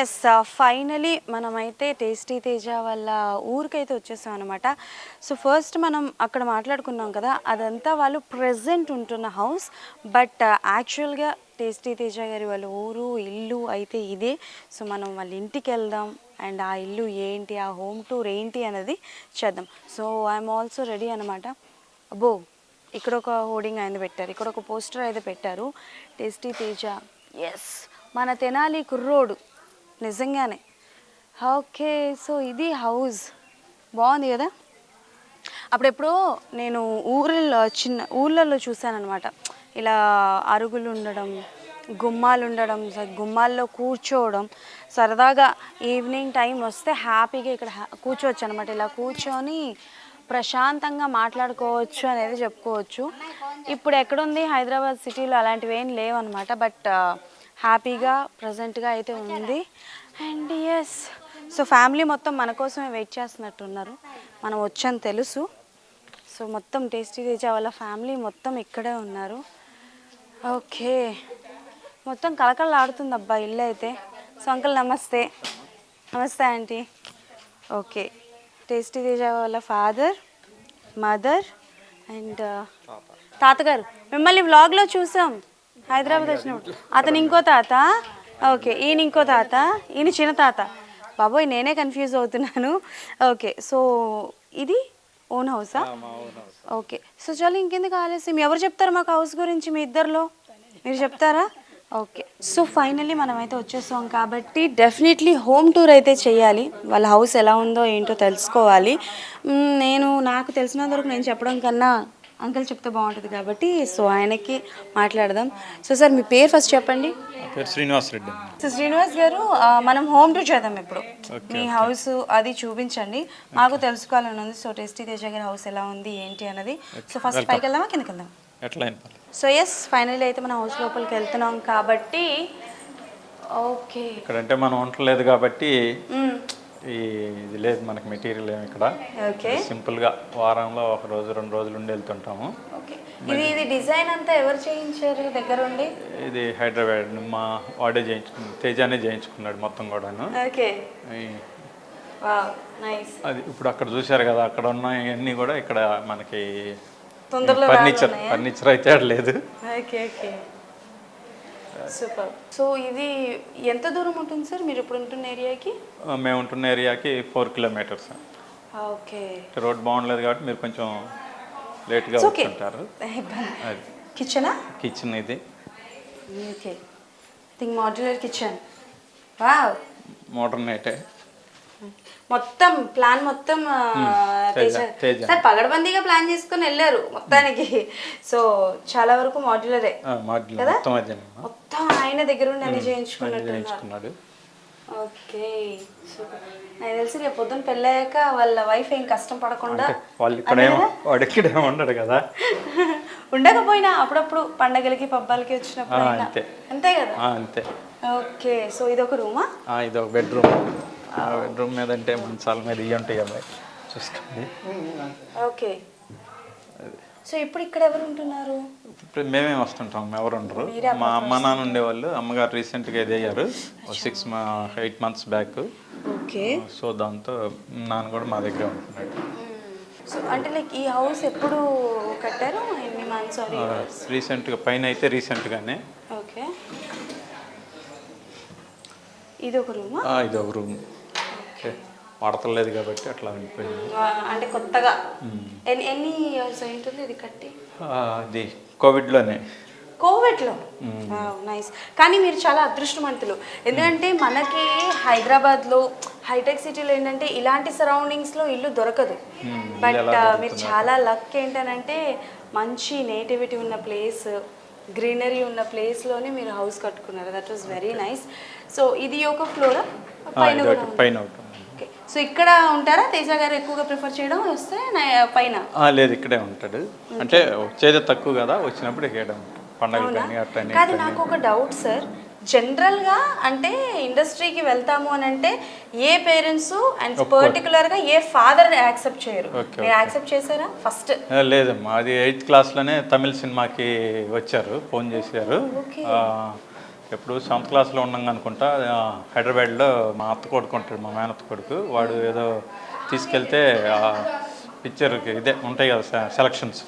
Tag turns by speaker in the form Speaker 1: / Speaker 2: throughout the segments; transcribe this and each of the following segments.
Speaker 1: Yes finally మనమైతే tasty Teja వాళ్ళ ఊరికైతే వచ్చేసాం అనమాట. సో ఫస్ట్ మనం అక్కడ మాట్లాడుకున్నాం కదా, అదంతా వాళ్ళు ప్రెజెంట్ ఉంటున్న హౌస్. బట్ యాక్చువల్గా టేస్టీ తేజ గారి వాళ్ళ ఊరు ఇల్లు అయితే ఇదే. సో మనం వాళ్ళ ఇంటికి వెళ్దాం అండ్ ఆ ఇల్లు ఏంటి, ఆ హోమ్ టూర్ ఏంటి అనేది చేద్దాం. సో ఐఎమ్ ఆల్సో రెడీ అనమాట. అబ్బో, ఇక్కడ ఒక హోర్డింగ్ ఆయన పెట్టారు, ఇక్కడ ఒక పోస్టర్ అయితే పెట్టారు, టేస్టీ తేజ. ఎస్, మన తెనాలి కుర్రోడు నిజంగానే. ఓకే, సో ఇది హౌస్ బాగుంది కదా. అప్పుడెప్పుడో నేను చిన్న ఊర్లలో చూశానమాట, ఇలా అరుగులు ఉండడం, గుమ్మాలు ఉండడం, గుమ్మాల్లో కూర్చోవడం, సరదాగా ఈవినింగ్ టైం వస్తే హ్యాపీగా ఇక్కడ కూర్చోవచ్చు అనమాట. ఇలా కూర్చొని ప్రశాంతంగా మాట్లాడుకోవచ్చు అనేది చెప్పుకోవచ్చు. ఇప్పుడు ఎక్కడుంది, హైదరాబాద్ సిటీలో అలాంటివి ఏం లేవన్నమాట. బట్ హ్యాపీగా ప్రజెంట్గా అయితే ఉంది. అండ్ ఎస్, సో ఫ్యామిలీ మొత్తం మన కోసమే వెయిట్ చేస్తున్నట్టున్నారు, మనం వచ్చని తెలుసు. సో మొత్తం టేస్టీ తేజ వాళ్ళ ఫ్యామిలీ మొత్తం ఇక్కడే ఉన్నారు. ఓకే, మొత్తం కలకలలాడుతుంది అబ్బా ఇల్లు అయితే. సో అంకుల్ నమస్తే. నమస్తే ఆంటీ. ఓకే, టేస్టీ తేజ వాళ్ళ ఫాదర్, మదర్ అండ్ తాతగారు. మిమ్మల్ని వ్లాగ్లో చూసాం హైదరాబాద్ వచ్చినప్పుడు. అతను ఇంకో తాత, ఓకే, ఈయన ఇంకో తాత, ఈయన చిన్న తాత. బాబోయ్, నేనే కన్ఫ్యూజ్ అవుతున్నాను. ఓకే, సో ఇది ఓన్ హౌసా? ఓకే, సో చాలా ఇంకెందుకు ఆలస్యం, ఎవరు చెప్తారు మాకు హౌస్ గురించి? మీ ఇద్దరిలో మీరు చెప్తారా? ఓకే, సో ఫైనల్లీ మనమైతే వచ్చేసాం కాబట్టి డెఫినెట్లీ హోమ్ టూర్ అయితే చేయాలి. వాళ్ళ హౌస్ ఎలా ఉందో ఏంటో తెలుసుకోవాలి. నాకు తెలిసినంత వరకు నేను చెప్పడం కన్నా అంకుల్ చెప్తే బాగుంటుంది కాబట్టి సో ఆయనకి మాట్లాడదాం. సో సార్, మీ పేరు ఫస్ట్ చెప్పండి.
Speaker 2: శ్రీనివాస్ రెడ్డి.
Speaker 1: సో శ్రీనివాస్ గారు, మనం హోమ్ టూర్ చేద్దాం ఇప్పుడు. మీ హౌస్ అది చూపించండి, మాకు తెలుసుకోవాలని ఉంది. సో టేస్టీ తేజ గారి హౌస్ ఎలా ఉంది ఏంటి అన్నది. సో ఫస్ట్ పైకి వెళ్దామా కిందకి వెళ్దాం? సో ఎస్, ఫైనల్లీ అయితే మనం హౌస్ లోపలికి వెళ్తున్నాం కాబట్టి. ఓకే,
Speaker 2: ఇక్కడంటే మనం ఉండలేదు కాబట్టి ఇది లేదు మనకి మెటీరియల్ ఏమి ఇక్కడ.
Speaker 1: ఓకే,
Speaker 2: సింపుల్గా వారంలో ఒక రోజు 2 రోజులు ఉండి వెళ్తుంటాము.
Speaker 1: ఓకే, ఇది డిజైన్ అంతా ఎవరు చేయించారు దగ్గరుండి?
Speaker 2: ఇది హైదరాబాద్ మా వాడే చేయించుకున్నాడు, తేజానే చేయించుకున్నాడు మొత్తం కూడాను.
Speaker 1: Okay, wow nice.
Speaker 2: అది ఇప్పుడు అక్కడ చూశారు కదా, అక్కడ ఉన్నవన్నీ కూడా ఇక్కడ మనకి
Speaker 1: తొందరలో
Speaker 2: ఫర్నిచర్ అయితే లేదు.
Speaker 1: Okay okay, super. సో ఇది ఎంత దూరం ఉంటుంది సార్ మీరు ఇప్పుడు ఉంటున్న ఏరియాకి?
Speaker 2: మేము ఉంటున్న ఏరియాకి 4 కిలోమీటర్స్.
Speaker 1: ఓకే,
Speaker 2: రోడ్ బాగుండలేదు కాబట్టి మీరు కొంచెం లేట్గా వస్తుంటారు.
Speaker 1: కిచెనా?
Speaker 2: కిచెన్ ఇది.
Speaker 1: Okay, think modular kitchen. Wow,
Speaker 2: modern అయితే
Speaker 1: మొత్తం ప్లాన్ మొత్తం సార్ పగడబందీగా ప్లాన్ చేసుకుని వెళ్ళారు మొత్తానికి. సో చాలా వరకు మాడ్యులరే కదా, మొత్తం ఆయన దగ్గర ఉండి అన్ని చేయించుకున్నాడు. ఓకే, నాకు తెలిసి రేపు పొద్దున్న పెళ్ళాక వాళ్ళ వైఫ్ ఏం కష్టం పడకుండా
Speaker 2: ఉండడు కదా,
Speaker 1: ఉండకపోయినా అప్పుడప్పుడు పండగలకి పబ్బాలకి వచ్చినప్పుడు అంతే కదా.
Speaker 2: అంతే.
Speaker 1: ఓకే, సో ఇది ఒక రూమా?
Speaker 2: ఇది ఒక బెడ్రూమ్. బెడ్రూమ్ మీద అంటే మంచాల మీద ఇవి ఉంటాయి అమ్మాయి చూసుకోండి.
Speaker 1: ఓకే, సో ఇప్పుడు ఇక్కడ ఎవరు ఉంటున్నారు?
Speaker 2: ఇప్పుడు మేమే వస్తుంటాం, ఎవరు ఉండరు. మా అమ్మ నాన్న ఉండేవాళ్ళు. అమ్మగారు రీసెంట్గా ఇది అయ్యారు 8 months బ్యాక్.
Speaker 1: ఓకే,
Speaker 2: సో దాంతో నాన్న కూడా మా దగ్గర ఉంటున్నాడు.
Speaker 1: సో అంటే లైక్ ఈ హౌస్ ఎప్పుడు కట్టారు, ఎన్ని మంత్స్?
Speaker 2: రీసెంట్గా పైన అయితే రీసెంట్గానే.
Speaker 1: ఓకే, ఇది ఒక రూమా?
Speaker 2: ఇది ఒక రూమ్. వాడతలేదు కాబట్టి అట్లా ఉండిపోయింది.
Speaker 1: అంటే కొత్తగా ఎన్ని ఇయర్స్ అయింటుంది ఇది కట్టి?
Speaker 2: అది కోవిడ్లోనే.
Speaker 1: కోవిడ్లో? నైస్. కానీ మీరు చాలా అదృష్టవంతులు, ఎందుకంటే మనకి హైదరాబాద్లో హైటెక్ సిటీలో ఏంటంటే ఇలాంటి సరౌండింగ్స్లో ఇల్లు దొరకదు. బట్ మీరు చాలా లక్ ఏంటనంటే మంచి నేటివిటీ ఉన్న ప్లేస్, గ్రీనరీ ఉన్న ప్లేస్లోనే మీరు హౌస్ కట్టుకున్నారు. That was very nice. So ఇది ఒక ఫ్లోరా?
Speaker 2: పైన.
Speaker 1: ఓకే, సో ఇక్కడ ఉంటారా తేజ గారు ఎక్కువగా ప్రిఫర్ చేయడం వస్తే పైన?
Speaker 2: లేదు, ఇక్కడే ఉంటాడు. అంటే వచ్చేది తక్కువ కదా, వచ్చినప్పుడు ఇక్కడ పండగలు కానీ అట్లా.
Speaker 1: కాదు, నాకు ఒక డౌట్ సార్. జనరల్గా అంటే ఇండస్ట్రీకి వెళ్తాము అని అంటే ఏ పేరెంట్స్ అండ్ పర్టికులర్గా ఏ ఫాదర్ యాక్సెప్ట్ చేయరు. మీరు యాక్సెప్ట్ చేశారా ఫస్ట్?
Speaker 2: లేదమ్మా, అది 8th క్లాస్లోనే తమిళ సినిమాకి వచ్చారు, ఫోన్ చేశారు. ఎప్పుడు 7th క్లాస్లో ఉన్నాం అనుకుంటా, హైదరాబాద్లో మా అత్త కొడుకు ఉంటాడు, మా మేనత్త కొడుకు. వాడు ఏదో తీసుకెళ్తే పిక్చర్కి ఇదే ఉంటాయి కదా సెలక్షన్స్,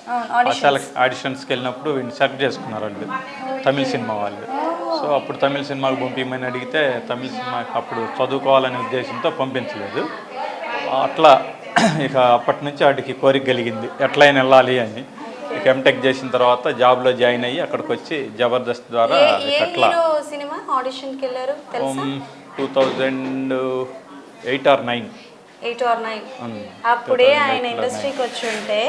Speaker 2: ఆడిషన్స్కి వెళ్ళినప్పుడు వీడిని సెలెక్ట్ చేసుకున్నారు వాళ్ళు, తమిళ సినిమా వాళ్ళు. సో అప్పుడు తమిళ సినిమాకి పంపించమని అడిగితే తమిళ సినిమాకి అప్పుడు చదువుకోవాలనే ఉద్దేశంతో పంపించలేదు. అట్లా ఇక అప్పటి నుంచి వాడికి కోరిక కలిగింది ఎట్లయినా వెళ్ళాలి అని. ఇక ఎంటెక్ చేసిన తర్వాత జాబ్లో జాయిన్ అయ్యి అక్కడికి వచ్చి జబర్దస్త్ ద్వారా అట్లా
Speaker 1: సినిమా ఆడిషన్కి వెళ్ళారు
Speaker 2: 2008 or 9.
Speaker 1: అప్పుడే ఆయన ఇండస్ట్రీకి వచ్చి ఉంటే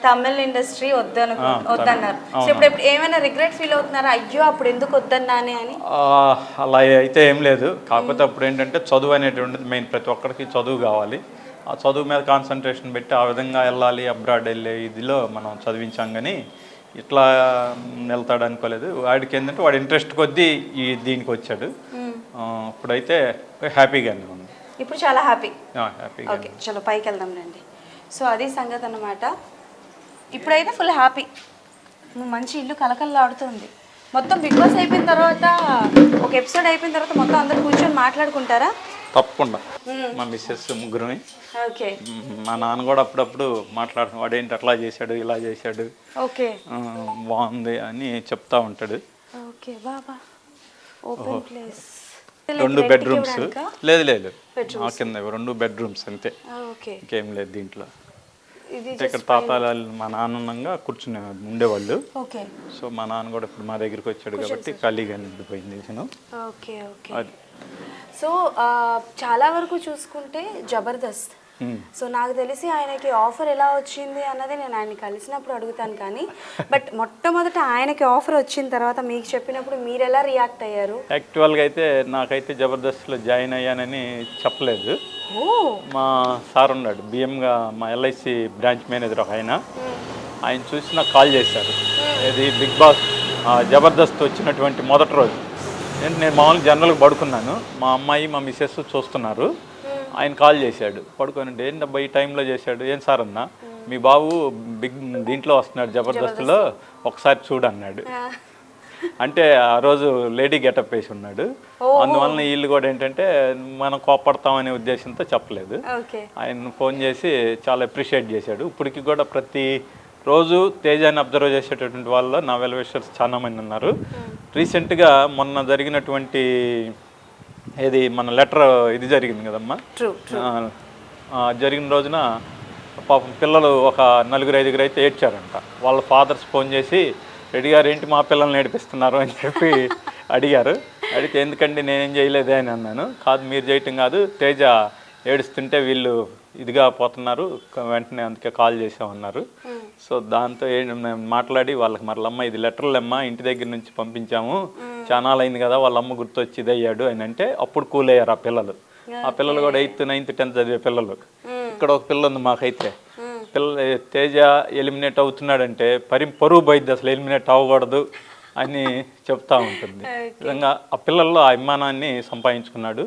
Speaker 1: తమిళ ఇండస్ట్రీ వద్దన్నారు. సో ఇప్పుడు ఏమైనా రిగ్రెట్ ఫీల్ అవుతున్నారా, అయ్యో అప్పుడు ఎందుకు వద్దన్నానే అని?
Speaker 2: అలా అయితే ఏం లేదు. కాకపోతే అప్పుడు ఏంటంటే చదువు అనేటువంటిది మెయిన్, ప్రతి ఒక్కరికి చదువు కావాలి. ఆ చదువు మీద కాన్సన్ట్రేషన్ పెట్టి ఆ విధంగా వెళ్ళాలి, అబ్రాడ్ వెళ్ళే ఇదిలో మనం చదివించాం. కానీ ఇట్లా వెళ్తాడు అనుకోలేదు. వాడికి ఏంటంటే వాడి ఇంట్రెస్ట్ కొద్దీ దీనికి వచ్చాడు. ఇప్పుడైతే హ్యాపీగానే ఉంది.
Speaker 1: ఇప్పుడు చాలా హ్యాపీ.
Speaker 2: హ్యాపీగా.
Speaker 1: ఓకే, చలో పైకి వెళ్దాం రండి. సో అది సంగతి అన్నమాట. ఇప్పుడైతే ఫుల్ హ్యాపీ, మంచి ఇల్లు కలకల్లాడుతుంది. మొత్తం బిగ్ బాస్ అయిపోయిన తర్వాత, ఒక ఎపిసోడ్ అయిపోయిన తర్వాత మొత్తం అందరు కూర్చొని మాట్లాడుకుంటారా?
Speaker 2: తప్పకుండా. మా మిస్సెస్ ముగ్గురమే.
Speaker 1: ఓకే.
Speaker 2: మా నాన్న కూడా అప్పుడప్పుడు మాట్లాడుతున్నాడు, వాడేంటి అట్లా చేశాడు, ఇలా చేశాడు,
Speaker 1: ఓకే
Speaker 2: బాగుంది అని చెప్తా ఉంటాడు.
Speaker 1: ఓకే బాబా, ఓపెన్ ప్లేస్,
Speaker 2: 2 bedrooms. లేదు ఆ కింద 2 bedrooms అంతే, ఇంకేం లేదు దీంట్లో. ఇక్కడ తాతాలు మా నాన్న ఉన్నంగా కూర్చుని ఉండేవాళ్ళు. సో మా నాన్న కూడా ఇప్పుడు మా దగ్గరికి వచ్చాడు కాబట్టి ఖాళీగా నిండిపోయింది.
Speaker 1: Okay okay. సో చాలా వరకు చూసుకుంటే జబర్దస్త్, సో నాకు తెలిసి ఆయనకి ఆఫర్ ఎలా వచ్చింది అన్నది నేను ఆయన కలిసినప్పుడు అడుగుతాను. కానీ బట్ మొట్టమొదట ఆయనకి ఆఫర్ వచ్చిన తర్వాత మీకు చెప్పినప్పుడు మీరు ఎలా రియాక్ట్ అయ్యారు?
Speaker 2: యాక్చువల్గా అయితే నాకైతే జబర్దస్త్లో జాయిన్ అయ్యానని చెప్పలేదు. మా సార్ ఉన్నాడు బిఎంగా, మా ఎల్ఐసి బ్రాంచ్ మేనేజర్ ఒక ఆయన చూసి నాకు కాల్ చేశారు. ఇది బిగ్ బాస్ జబర్దస్త్ వచ్చినటువంటి మొదటి రోజు. నేను మామూలుగా జనరల్గా పడుకున్నాను, మా అమ్మాయి మా మిస్సెస్ చూస్తున్నారు. ఆయన కాల్ చేశాడు పడుకోనండి, ఏంటబ్బా ఈ టైంలో చేశాడు. ఏం సార్ అన్నా, మీ బాబు దీంట్లో వస్తున్నాడు జబర్దస్త్లో, ఒకసారి చూడన్నాడు. అంటే ఆ రోజు లేడీ గెటప్ వేసి ఉన్నాడు. అందువలన వీళ్ళు కూడా ఏంటంటే మనం కోపడతామనే ఉద్దేశంతో చెప్పలేదు. ఆయన ఫోన్ చేసి చాలా అప్రిషియేట్ చేశాడు. ఇప్పటికి కూడా ప్రతి రోజు తేజాన్ని అబ్జర్వ్ చేసేటటువంటి వాళ్ళు నా వెల్ విషర్స్ చాలా మంది ఉన్నారు. రీసెంట్గా మొన్న జరిగినటువంటి మన లెటర్ ఇది జరిగింది కదమ్మా, జరిగిన రోజున పాపం పిల్లలు ఒక 4-5 అయితే ఏడ్చారంట. వాళ్ళ ఫాదర్స్ ఫోన్ చేసి, రెడ్డి గారు ఏంటి మా పిల్లల్ని ఏడిపిస్తున్నారు అని చెప్పి అడిగారు. అడిగితే ఎందుకండి నేనేం చేయలేదే అని అన్నాను. కాదు మీరు చేయటం కాదు, తేజ ఏడుస్తుంటే వీళ్ళు ఇదిగా పోతున్నారు, వెంటనే అందుకే కాల్ చేసామన్నారు. సో దాంతో మాట్లాడి వాళ్ళకి మరలమ్మ ఇది లెటర్లమ్మ ఇంటి దగ్గర నుంచి పంపించాము, చాలా అయింది కదా, వాళ్ళ అమ్మ గుర్తొచ్చి ఇదయ్యాడు అని అంటే అప్పుడు కూల్ అయ్యారు ఆ పిల్లలు. ఆ పిల్లలు కూడా 8th, 9th, 10th చదివే పిల్లలు. ఇక్కడ ఒక పిల్ల ఉంది మాకైతే, తేజ ఎలిమినేట్ అవుతున్నాడంటే పరువు పోయిద్ది, అసలు ఎలిమినేట్ అవ్వకూడదు అని చెప్తా ఉంటుంది. నిజంగా ఆ పిల్లల్లో ఆ అభిమానాన్ని సంపాదించుకున్నాడు.